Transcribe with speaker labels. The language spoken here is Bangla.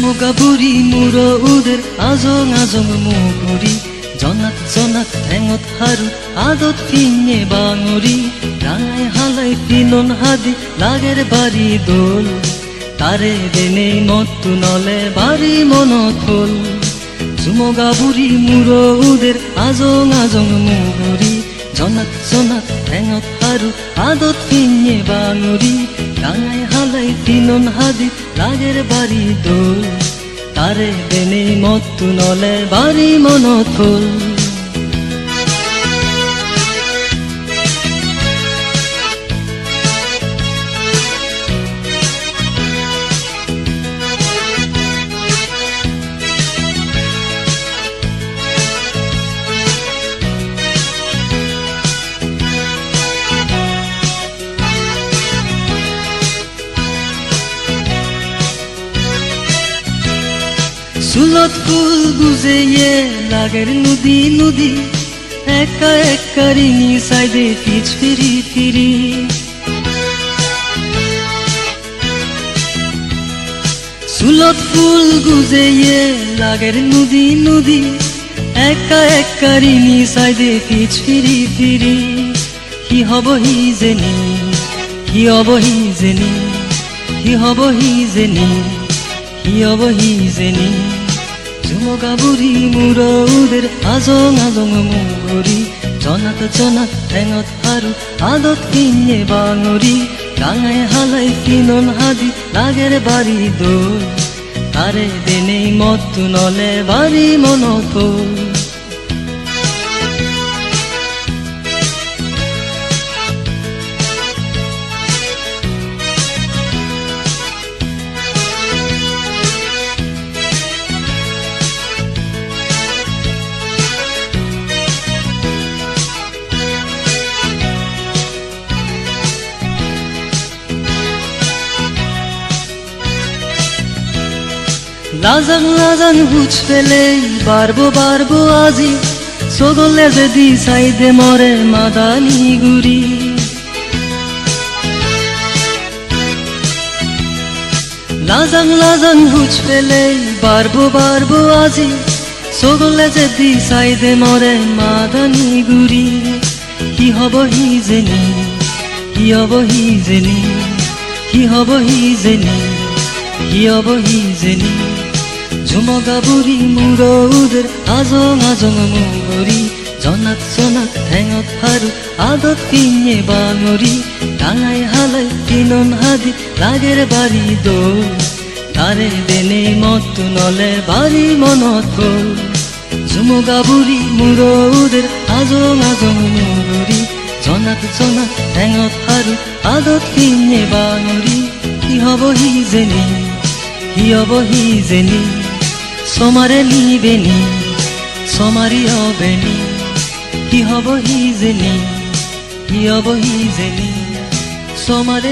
Speaker 1: জুমকা বুঢ়ী মূৰ উদের আজং আজং মুগুৰি জনাত জনাত ঠেঙত হাৰু আদত ফিঙে বাঙৰি ৰাঙাই হালাই পিনন হাদি লাগের বাড়ি দোল তারে দেনে মত্তু নলে বাড়ি মনত হল জুমকা বুঢ়ী মূৰ উদের আজং আজং মুগুৰি জনাত জনাত ঠেঙত হাৰু আদত ফিঙে বাঙৰি রাঙাই হালাই পিনন হাদি লাগের বাড়ি দোল তারে দেনে মত্তু নলে বাড়ি মনত হল চুলত ফুল গুজে লাগের নদী নদী একা একা রিঙি সাইডে পিছ ফিরি ফিরি চুলত ফুল গুজে লাগের নদী নদী একা একা রিঙি সাইডে পিছ ফিরি ফিরি কি হব হি জেনি কি হব হি জেনি কি হব হি জেনি কি হব হি জেনি জুমকা বুঢ়ী মূৰ উদের আজং আজং মুগুৰি জনাত জনাত ঠেঙত হাৰু আদত ফিঙে বাঙৰি ৰাঙাই হালাই পিনন হাদি লাগের বাড়ি দোল তারে দেনে মত্তু নলে বাড়ি মনত হল লাজাং লাজাং বুঝ পেলে বারবো বারবো আজি সগলে যদি সাইদে মরে মাদানি গুরি লাজাং লাজাং বুঝ পেলে বারবো বারবো আজি সগলে যদি সাইদে মরে মাদানি গুরি কি হব হি জেনি কি হব হি জেনি কি হব হি জেনি কি হব হি জেনি জুমকা বুঢ়ী মূৰ উদের আজং আজং মুগুৰি জনাত জনাত ঠেঙত হাৰু আদত ফিঙে বাঙৰি ৰাঙাই হালাই পিনন হাদি লাগের বাড়ি দোল তারে দেনে মত্তু নলে বাড়ি মনত হল জুমকা বুঢ়ী মূৰ উদের আজং আজং মুগুৰি জনাত জনাত ঠেঙত হাৰু আদত ফিঙে বাঙৰি কি হব হি জেনি কি হব হি জেনি সমারে নিবেনি সমারি হবেনি কি হব হি জেনি কি হব হি জেনি সমারে